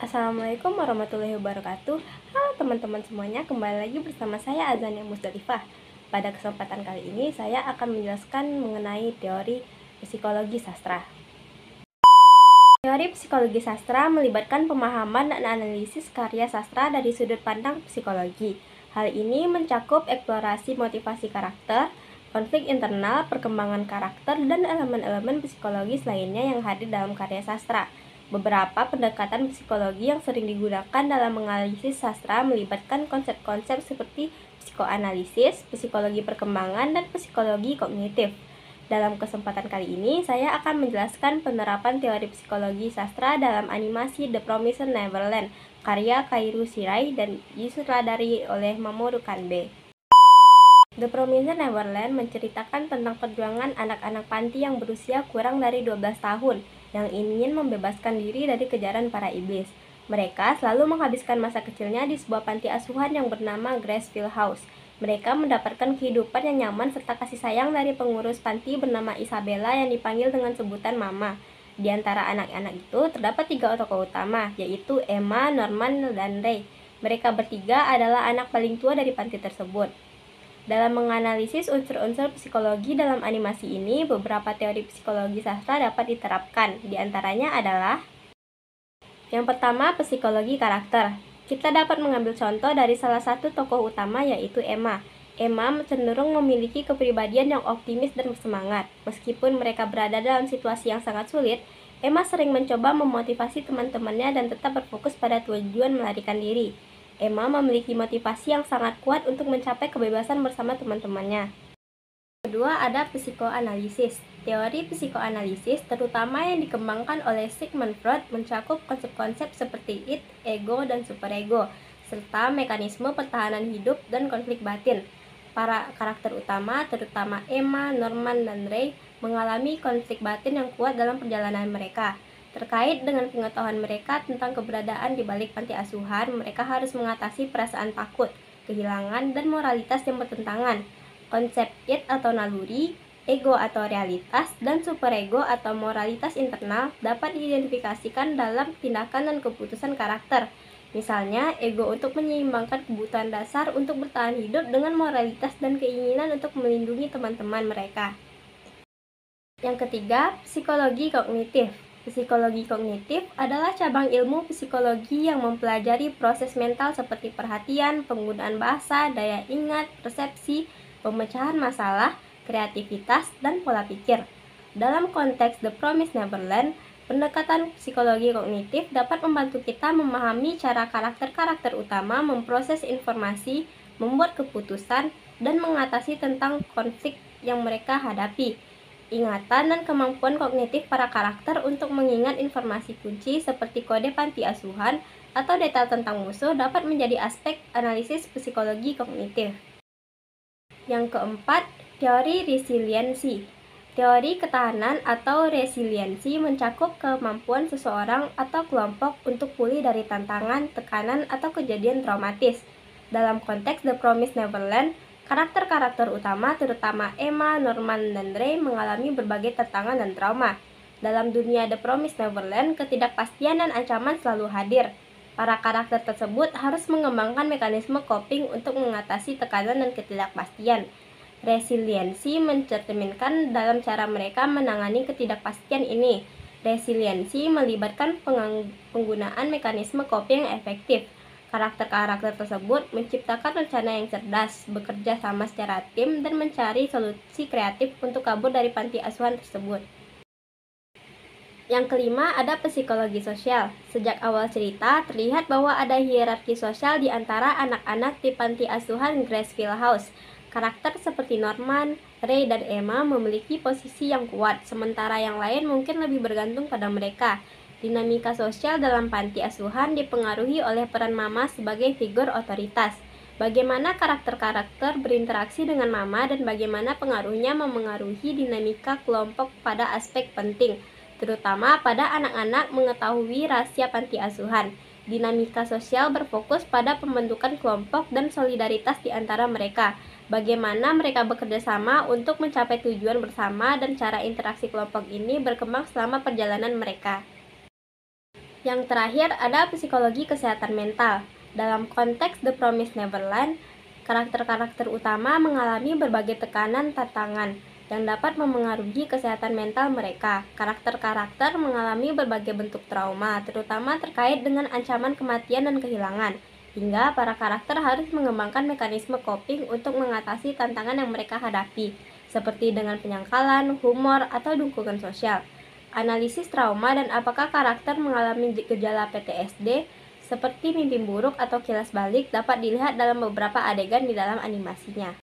Assalamualaikum warahmatullahi wabarakatuh. Halo teman-teman semuanya, kembali lagi bersama saya Azania Musdalifah. Pada kesempatan kali ini saya akan menjelaskan mengenai teori psikologi sastra. Teori psikologi sastra melibatkan pemahaman dan analisis karya sastra dari sudut pandang psikologi. Hal ini mencakup eksplorasi motivasi karakter, konflik internal, perkembangan karakter, dan elemen-elemen psikologis lainnya yang hadir dalam karya sastra. Beberapa pendekatan psikologi yang sering digunakan dalam menganalisis sastra melibatkan konsep-konsep seperti psikoanalisis, psikologi perkembangan, dan psikologi kognitif. Dalam kesempatan kali ini, saya akan menjelaskan penerapan teori psikologi sastra dalam animasi The Promised Neverland, karya Kaoru Shirai dan disutradari oleh Mamoru Kanbe. The Promised Neverland menceritakan tentang perjuangan anak-anak panti yang berusia kurang dari 12 tahun yang ingin membebaskan diri dari kejaran para iblis. Mereka selalu menghabiskan masa kecilnya di sebuah panti asuhan yang bernama Gracefield House. Mereka mendapatkan kehidupan yang nyaman serta kasih sayang dari pengurus panti bernama Isabella yang dipanggil dengan sebutan Mama. Di antara anak-anak itu terdapat 3 tokoh utama, yaitu Emma, Norman, dan Ray. Mereka bertiga adalah anak paling tua dari panti tersebut. Dalam menganalisis unsur-unsur psikologi dalam animasi ini, beberapa teori psikologi sastra dapat diterapkan. Di antaranya adalah: yang pertama, psikologi karakter. Kita dapat mengambil contoh dari salah satu tokoh utama, yaitu Emma. Emma cenderung memiliki kepribadian yang optimis dan semangat. Meskipun mereka berada dalam situasi yang sangat sulit, Emma sering mencoba memotivasi teman-temannya dan tetap berfokus pada tujuan melarikan diri. Emma memiliki motivasi yang sangat kuat untuk mencapai kebebasan bersama teman-temannya. Kedua, ada psikoanalisis. Teori psikoanalisis, terutama yang dikembangkan oleh Sigmund Freud, mencakup konsep-konsep seperti id, ego, dan superego, serta mekanisme pertahanan hidup dan konflik batin. Para karakter utama, terutama Emma, Norman, dan Ray, mengalami konflik batin yang kuat dalam perjalanan mereka. Terkait dengan pengetahuan mereka tentang keberadaan di balik panti asuhan, mereka harus mengatasi perasaan takut, kehilangan, dan moralitas yang bertentangan. Konsep id atau naluri, ego atau realitas, dan superego atau moralitas internal dapat diidentifikasikan dalam tindakan dan keputusan karakter. Misalnya, ego untuk menyeimbangkan kebutuhan dasar untuk bertahan hidup dengan moralitas dan keinginan untuk melindungi teman-teman mereka. Yang ketiga, psikologi kognitif. Psikologi kognitif adalah cabang ilmu psikologi yang mempelajari proses mental seperti perhatian, penggunaan bahasa, daya ingat, persepsi, pemecahan masalah, kreativitas, dan pola pikir. Dalam konteks The Promised Neverland, pendekatan psikologi kognitif dapat membantu kita memahami cara karakter-karakter utama memproses informasi, membuat keputusan, dan mengatasi tentang konflik yang mereka hadapi. Ingatan dan kemampuan kognitif para karakter untuk mengingat informasi kunci seperti kode panti asuhan atau detail tentang musuh dapat menjadi aspek analisis psikologi kognitif. Yang keempat, teori resiliensi. Teori ketahanan atau resiliensi mencakup kemampuan seseorang atau kelompok untuk pulih dari tantangan, tekanan, atau kejadian traumatis. Dalam konteks The Promised Neverland, karakter-karakter utama, terutama Emma, Norman, dan Ray, mengalami berbagai tantangan dan trauma. Dalam dunia The Promised Neverland, ketidakpastian dan ancaman selalu hadir. Para karakter tersebut harus mengembangkan mekanisme coping untuk mengatasi tekanan dan ketidakpastian. Resiliensi mencerminkan dalam cara mereka menangani ketidakpastian ini. Resiliensi melibatkan penggunaan mekanisme coping yang efektif. Karakter-karakter tersebut menciptakan rencana yang cerdas, bekerja sama secara tim, dan mencari solusi kreatif untuk kabur dari panti asuhan tersebut. Yang kelima, ada psikologi sosial. Sejak awal cerita, terlihat bahwa ada hierarki sosial di antara anak-anak di panti asuhan Gracefield House. Karakter seperti Norman, Ray, dan Emma memiliki posisi yang kuat, sementara yang lain mungkin lebih bergantung pada mereka. Dinamika sosial dalam panti asuhan dipengaruhi oleh peran Mama sebagai figur otoritas. Bagaimana karakter-karakter berinteraksi dengan Mama dan bagaimana pengaruhnya memengaruhi dinamika kelompok pada aspek penting, terutama pada anak-anak mengetahui rahasia panti asuhan. Dinamika sosial berfokus pada pembentukan kelompok dan solidaritas di antara mereka. Bagaimana mereka bekerja sama untuk mencapai tujuan bersama dan cara interaksi kelompok ini berkembang selama perjalanan mereka. Yang terakhir ada psikologi kesehatan mental. Dalam konteks The Promised Neverland, karakter-karakter utama mengalami berbagai tekanan tantangan yang dapat memengaruhi kesehatan mental mereka. Karakter-karakter mengalami berbagai bentuk trauma, terutama terkait dengan ancaman kematian dan kehilangan, hingga para karakter harus mengembangkan mekanisme coping untuk mengatasi tantangan yang mereka hadapi, seperti dengan penyangkalan, humor, atau dukungan sosial. Analisis trauma dan apakah karakter mengalami gejala PTSD seperti mimpi buruk atau kilas balik dapat dilihat dalam beberapa adegan di dalam animasinya.